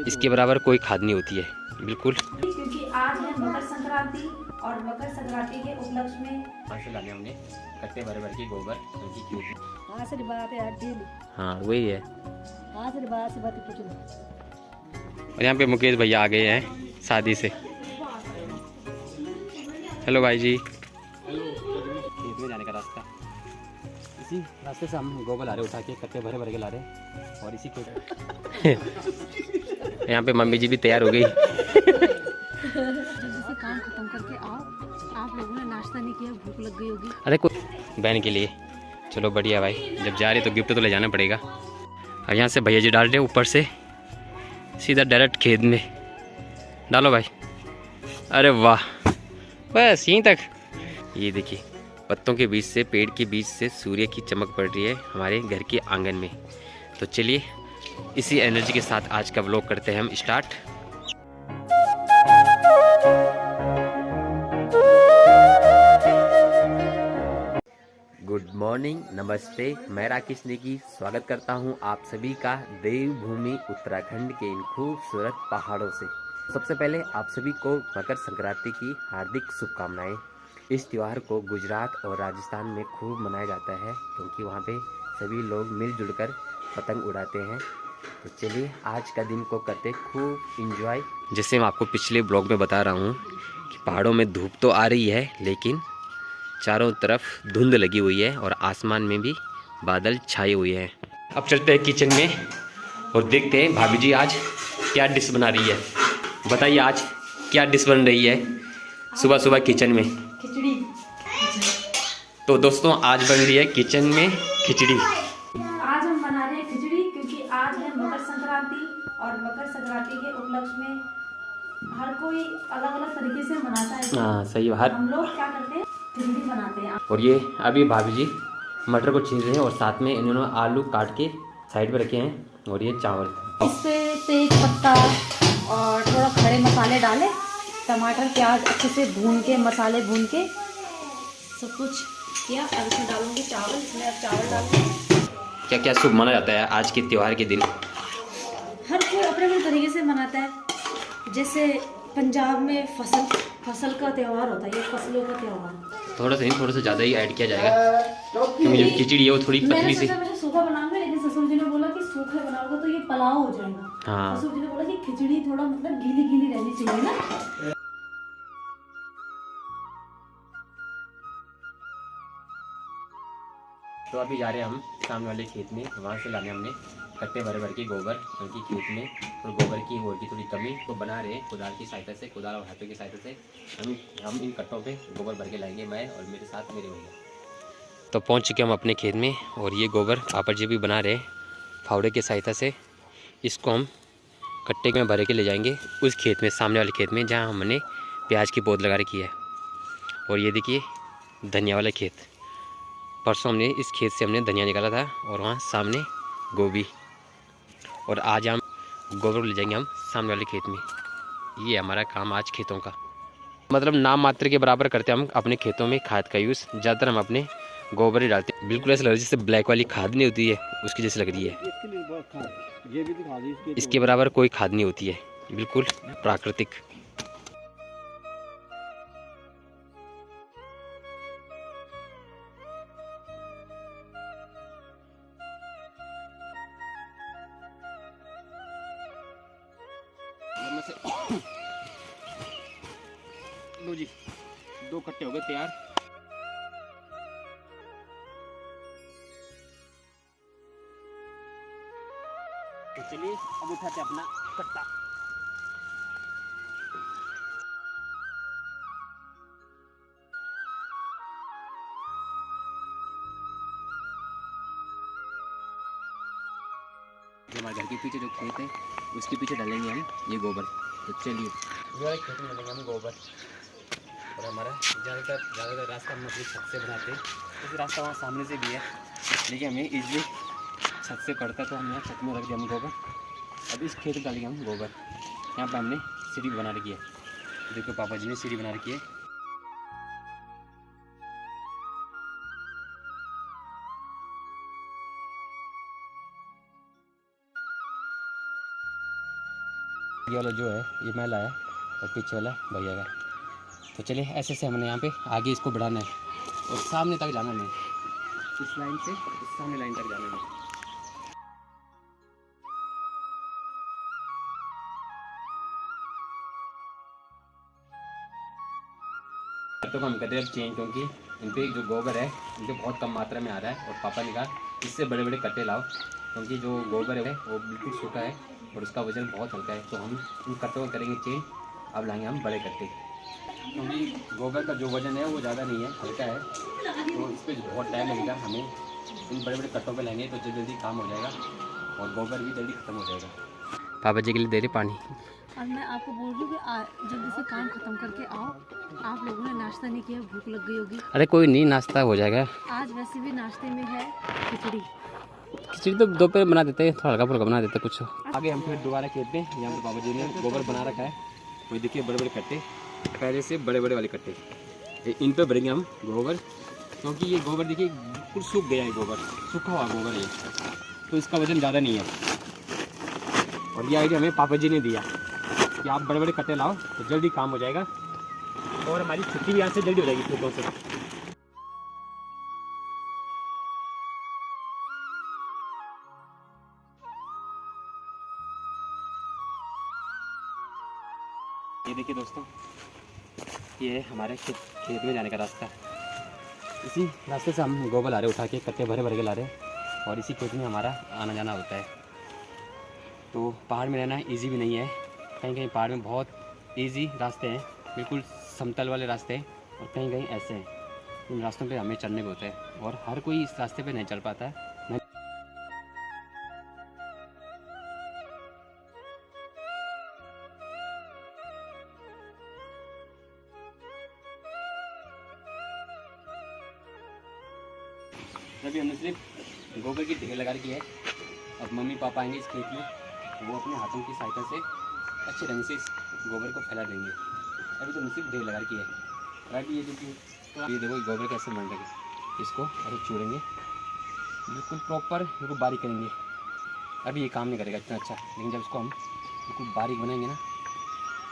इसके बराबर कोई खाद नहीं होती है, बिल्कुल। क्योंकि आज है मकर संक्रांति और मकर संक्रांति के उपलक्ष्य में लाने हमने कट्टे भर भर के गोबर उनकी खेत में। हाँ वही है। और यहाँ पे मुकेश भैया आ गए हैं शादी से। हेलो भाई जी। खेत में जाने का रास्ता, इसी रास्ते से हम गोबर ला रहे, उठा के कट्टे भरे भरे के ला रहे। और इसी खेत यहाँ पे मम्मी जी भी तैयार हो गई। जल्दी से काम खत्म करके आओ, आप लोगों ने नाश्ता नहीं किया, भूख लग गई होगी। अरे कोई बहन के लिए, चलो बढ़िया भाई, जब जा रहे तो गिफ्ट तो ले जाना पड़ेगा। और यहाँ से भैया जी डाल रहे ऊपर से सीधा डायरेक्ट खेत में डालो भाई। अरे वाह, बस यहीं तक। ये देखिए पत्तों के बीच से, पेड़ के बीच से सूर्य की चमक पड़ रही है हमारे घर के आंगन में। तो चलिए इसी एनर्जी के साथ आज का व्लॉग करते हैं हम स्टार्ट। गुड मॉर्निंग, नमस्ते, मैं राकेश नेगी स्वागत करता हूं आप सभी का देवभूमि उत्तराखंड के इन खूबसूरत पहाड़ों से। सबसे पहले आप सभी को मकर संक्रांति की हार्दिक शुभकामनाएं। इस त्यौहार को गुजरात और राजस्थान में खूब मनाया जाता है क्योंकि वहां पे सभी लोग मिलजुल कर पतंग उड़ाते हैं। तो चलिए आज का दिन को करते खूब इंजॉय। जैसे मैं आपको पिछले ब्लॉग में बता रहा हूँ कि पहाड़ों में धूप तो आ रही है लेकिन चारों तरफ धुंध लगी हुई है और आसमान में भी बादल छाए हुए हैं। अब चलते हैं किचन में और देखते हैं भाभी जी आज क्या डिश बना रही है। बताइए आज क्या डिश बन रही है सुबह सुबह किचन में? खिचड़ी। तो दोस्तों आज बन रही है किचन में खिचड़ी। आज हम बना रहे हैं खिचड़ी क्योंकि आज है मकर संक्रांति और मकर संक्रांति के उपलक्ष्य में हर कोई अलग अलग तरीके से मनाता है। हाँ सही बात। हम लोग क्या करते हैं, खिचड़ी बनाते हैं। और ये अभी भाभी जी मटर को छील रहे हैं और साथ में इन्होंने आलू काट के साइड पे रखे हैं और ये चावल। इस पे तेज पत्ता और थोड़ा खड़े मसाले डाले, टमाटर प्याज अच्छे से भून के, मसाले भून के सब कुछ किया। अब इसमें डालूंगी चावल। इसमें अब चावल डालूंगी। क्या क्या शुभ माना जाता है आज के त्यौहार के दिन? हर कोई अपने अपने तरीके से मनाता है। जैसे पंजाब में फसल का त्यौहार होता है, ये फसलों का त्यौहार। थोड़ा सा नहीं, थोड़ा सा ज़्यादा ही ऐड किया जाएगा क्योंकि जो खिचड़ी है वो थोड़ी पतली सी। मैंने सूखा बनाऊंगा लेकिन ससुर जी ने बोला कि सूखा बनाओगे तो ये पुलाव हो जाएगा। हाँ ससुर जी ने बोला कि खिचड़ी थोड़ा मतलब गीली गीली रहनी चाहिए ना। तो अभी जा रहे हैं हम सामने वाले खेत में, वहाँ से लाने हमने कट्टे भर भर के गोबर उनकी खेत में। और गोबर की और की थोड़ी कमी को बना रहे हैं कुदाल की सहायता से, कुदाल और हाथों की सहायता से हम इन कट्टों पे गोबर भर के लाएंगे, मैं और मेरे साथ मेरे भैया। तो पहुँच चुके हम अपने खेत में और ये गोबर पापा जी भी बना रहे हैं फावड़े की सहायता से। इसको हम कट्टे में भर के ले जाएंगे उस खेत में, सामने वाले खेत में जहाँ हमने प्याज की पौध लगा रखी है। और ये देखिए धनिया वाला खेत, परसों हमने इस खेत से हमने धनिया निकाला था और वहाँ सामने गोभी। और आज हम गोबर ले जाएंगे हम सामने वाले खेत में। ये हमारा काम आज खेतों का, मतलब नाम मात्र के बराबर करते हैं हम अपने खेतों में खाद का यूज़। ज़्यादातर हम अपने गोबर ही डालते हैं। बिल्कुल ऐसा लग रहा है जैसे ब्लैक वाली खाद नहीं होती है उसकी जैसे लग रही है। इसके बराबर कोई खाद नहीं होती है, बिल्कुल प्राकृतिक। लो जी, 2 कट्टे हो गए तैयार। तो चलिए अब उठाते अपना कट्टा। जो हमारे घर के पीछे जो खेत है उसके पीछे डालेंगे हम ये गोबर। तो चलिए खेत में डालेंगे हम गोबर। और हमारा ज़्यादातर रास्ता हम अपनी छत से बनाते हैं, क्योंकि रास्ता वहाँ सामने से भी है लेकिन हमें इजली छत से पड़ता तो हम यहाँ छत में रख दिया हम गोबर। अब इस खेत में डालेंगे हम गोबर। यहाँ पर हमने सीढ़ी बना रखी है, देखो पापा जी ने सीढ़ी बना रखी है। ये वाला जो है ये मैं लाया और पीछे वाला भैया का। तो चलिए ऐसे से हमने यहाँ पे आगे इसको बढ़ाना है और सामने तक जाना है, इस लाइन से इस सामने लाइन तक जाना है। तो हम करते हैं चेंज, क्योंकि इन पे जो गोबर है इनके बहुत कम मात्रा में आ रहा है और पापा ने कहा इससे बड़े बड़े कट्टे लाओ, क्योंकि जो गोबर है वो बिल्कुल सूखा है और उसका वजन बहुत हल्का है। तो हम इन कट्टों को करेंगे चेंज, अब लाएंगे हम बड़े कट्टे, क्योंकि गोबर का जो वजन है वो ज़्यादा नहीं है, हल्का है। तो इस पर बहुत टाइम लगेगा, हमें इन बड़े बड़े कट्टों पर लाएंगे तो जल्दी जल्दी काम हो जाएगा और गोबर भी जल्दी ख़त्म हो जाएगा। पापा जी के लिए दे रहे पानी। अब मैं आपको बोल रही हूँ कि जल्दी से काम खत्म करके आओ। आप लोगों ने नाश्ता नहीं किया, भूख लग गई होगी। अरे कोई नहीं, नाश्ता हो जाएगा। आज वैसे भी नाश्ते में है खिचड़ी। खिचड़ी तो दोपहर बना देते हैं, थोड़ा हल्का फुल्का बना देते हैं कुछ। आगे हम फिर दोबारा खेत में, यहाँ पे बाबा जी ने गोबर बना रखा है, वही देखिए बड़े बड़े कट्टे, पहले से बड़े बड़े वाले कट्टे, इन पे भरेंगे हम गोबर, क्योंकि ये गोबर देखिए बिल्कुल सूख गया है, गोबर सूखा हुआ गोबर है, तो इसका वजन ज़्यादा नहीं है। और ये आइडिया हमें पापा जी ने दिया कि आप बड़े बड़े कट्टे लाओ तो जल्दी काम हो जाएगा और हमारी छुट्टी भी यहाँ से जल्दी हो जाएगी खेतों से। ये देखिए दोस्तों, ये है हमारे खेत में जाने का रास्ता। इसी रास्ते से हम गोबर ला रहे, उठा के कट्टे भरे भरे के ला रहे, और इसी खेत में हमारा आना जाना होता है। तो पहाड़ में रहना इजी भी नहीं है, कहीं कहीं पहाड़ में बहुत इजी रास्ते हैं, बिल्कुल समतल वाले रास्ते हैं, और कहीं कहीं ऐसे हैं। इन रास्तों पे हमें चलने को होता है और हर कोई इस रास्ते पे नहीं चल पाता है। अभी हमने सिर्फ गोबर की ढेर लगा रखी है, अब मम्मी पापा आएंगे इस खेत में, वो अपने हाथों की सहायता से अच्छे ढंग से इस गोबर को फैला देंगे। अभी तो सिर्फ ढेर लगा रखी है, और अभी ये देखिए, ये देखो गोबर कैसे बन रहे, इसको अरे चूड़ेंगे बिल्कुल प्रॉपर, बिल्कुल बारीक करेंगे। अभी ये काम नहीं करेगा इतना अच्छा, लेकिन जब इसको हम बिल्कुल बारीक बनाएंगे ना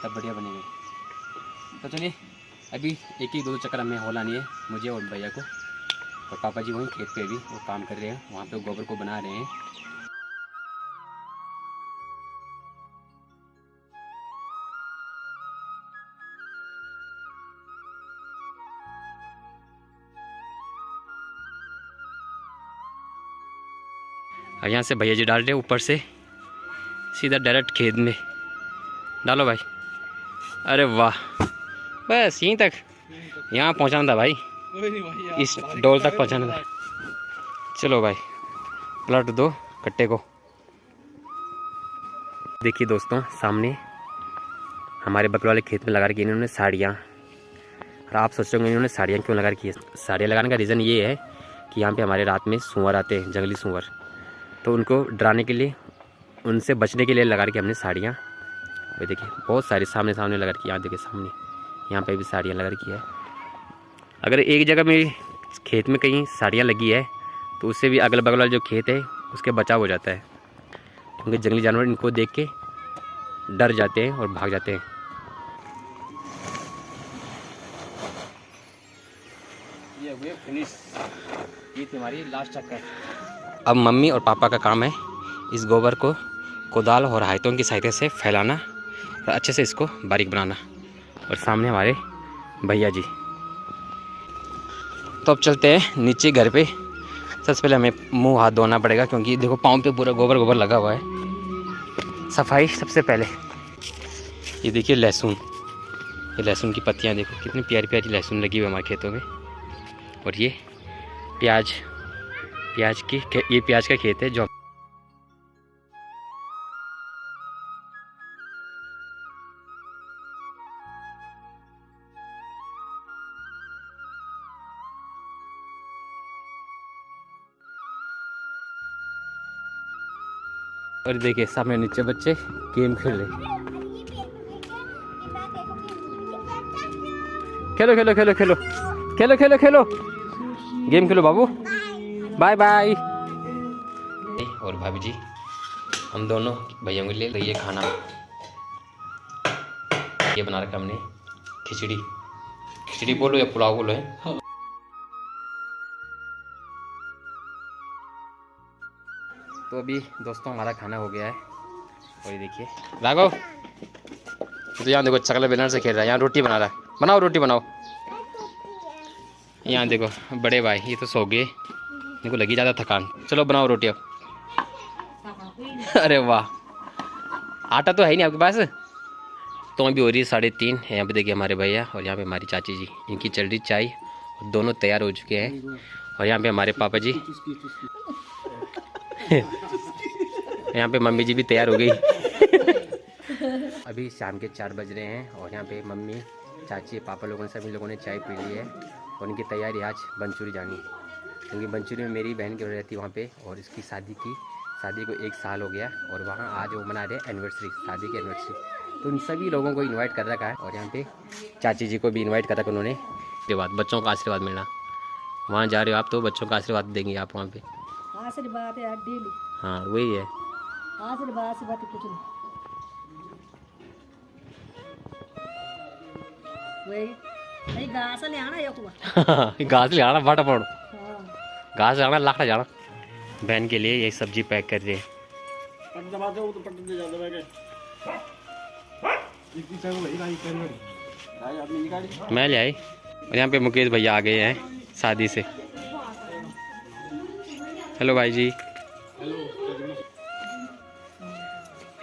तब बढ़िया बनेंगे। तो चलिए अभी एक दो चक्कर हमें हो लानी है, मुझे और भैया को, और पापा जी वहीं खेत पे भी वो काम कर रहे हैं, वहाँ पे गोबर को बना रहे हैं। और यहाँ से भैया जी डाल रहे ऊपर से सीधा डायरेक्ट खेत में डालो भाई। अरे वाह, बस यहीं तक, यहाँ पहुँचाना था भाई, इस डोल तक पहुँचाना था। चलो भाई पलट दो कट्टे को। देखिए दोस्तों, सामने हमारे बगल वाले खेत में लगा रखी इन्होंने साड़ियाँ। और आप सोचोगे इन्होंने साड़ियाँ क्यों लगा रखी है? साड़ियाँ लगाने का रीज़न ये है कि यहाँ पे हमारे रात में सूअर आते हैं, जंगली सूअर, तो उनको डराने के लिए, उनसे बचने के लिए लगा रखी हमने साड़ियाँ। वो देखिए बहुत सारी सामने सामने लगा रखी है, यहाँ देखिए सामने, यहाँ पे भी साड़ियाँ लगा रखी है। अगर एक जगह में खेत में कहीं साड़ियाँ लगी है तो उससे भी अगल बगल वाला जो खेत है उसके बचाव हो जाता है, क्योंकि जंगली जानवर इनको देख के डर जाते हैं और भाग जाते हैं। ये हुए फिनिश, ये थी हमारी लास्ट चक्कर। अब मम्मी और पापा का काम है इस गोबर को कोदाल और हाथों की सहायता से फैलाना और अच्छे से इसको बारीक बनाना। और सामने हमारे भैया जी। तो अब चलते हैं नीचे घर पे। सबसे पहले हमें मुंह हाथ धोना पड़ेगा, क्योंकि देखो पाँव पे पूरा गोबर गोबर लगा हुआ है। सफाई सबसे पहले। ये देखिए लहसुन, ये लहसुन की पत्तियाँ देखो कितनी प्यारी प्यारी लहसुन लगी हुई है हमारे खेतों में। और ये प्याज, ये प्याज का खेत है जो और देखिए सामने नीचे बच्चे गेम खेल रहे। खेलो खेलो खेलो खेलो खेलो खेलो खेलो गेम खेलो बाबू। Bye bye. और भाभी जी हम दोनों भैया के लिए खाना, ये बना रखा हमने खिचड़ी, खिचड़ी बोलो या पुलाव बोलो है। तो अभी दोस्तों हमारा खाना हो गया है और ये देखिए राघव तो यहाँ देखो चकला बेलना से खेल रहा है, यहाँ रोटी बना रहा है, बनाओ रोटी बनाओ। यहाँ देखो बड़े भाई ये तो सो गए, इनको लगी ज़्यादा थकान, चलो बनाओ रोटी अब। अरे वाह, आटा तो है ही नहीं आपके पास। तो अभी हो रही है 3:30, यहाँ पे देखिए हमारे भैया और यहाँ पे हमारी चाची जी, इनकी चल रही चाय और दोनों तैयार हो चुके हैं। और यहाँ पे हमारे पापा जी यहाँ पे मम्मी जी भी तैयार हो गई। अभी शाम के 4 बज रहे हैं और यहाँ पे मम्मी चाची पापा लोगों ने सभी लोगों ने चाय पी ली है और इनकी तैयारी आज बंचूरी जानी, क्योंकि बंचूरी में मेरी बहन की रहती है वहाँ पे और इसकी शादी को 1 साल हो गया और वहाँ आज वो मना रहे एनिवर्सरी, शादी की एनिवर्सरी। तो उन सभी लोगों को इनवाइट कर रखा है और यहाँ पे चाची जी को भी इनवाइट कर रखा उन्होंने। के बाद बच्चों का आशीर्वाद मिलना, वहाँ जा रहे हो आप तो बच्चों का आशीर्वाद देंगे आप वहाँ पे। आशीर्वाद है डेली। हाँ वही है, आशीर्वाद से बात कुछ नहीं। वही घास ले आना घास ले आना बाटा पड़ो, घास ले आना लाखड़ा जाना। बहन के लिए यही सब्जी पैक कर रहे हैं। मैं ले आई और यहाँ पे मुकेश भैया आ गए हैं शादी से। हेलो भाई जी।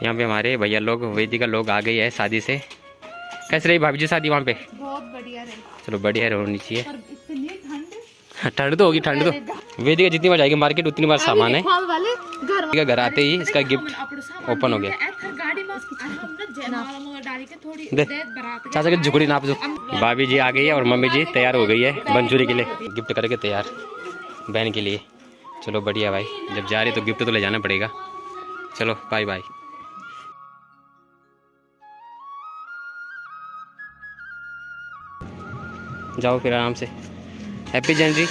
यहाँ पे हमारे भैया लोग वेदिका लोग आ गए हैं शादी से। कैसे रही भाभी जी शादी वहाँ पे? बहुत बढ़िया रही। चलो बढ़िया होनी चाहिए। पर इतनी ठंड, ठंड तो होगी, ठंड तो वेदिका जितनी बार जाएगी मार्केट उतनी बार सामान है। घर आते ही इसका गिफ्ट ओपन हो गया। चाचा की झुकड़ी नाप दो। भाभी जी आ गई है और मम्मी जी तैयार हो गई है बंचूरी के लिए, गिफ्ट करके तैयार बहन के लिए। चलो बढ़िया भाई, जब जा रही तो गिफ्ट तो ले जाना पड़ेगा। चलो बाय बाय। जाओ फिर आराम से। हैप्पी जनवरी।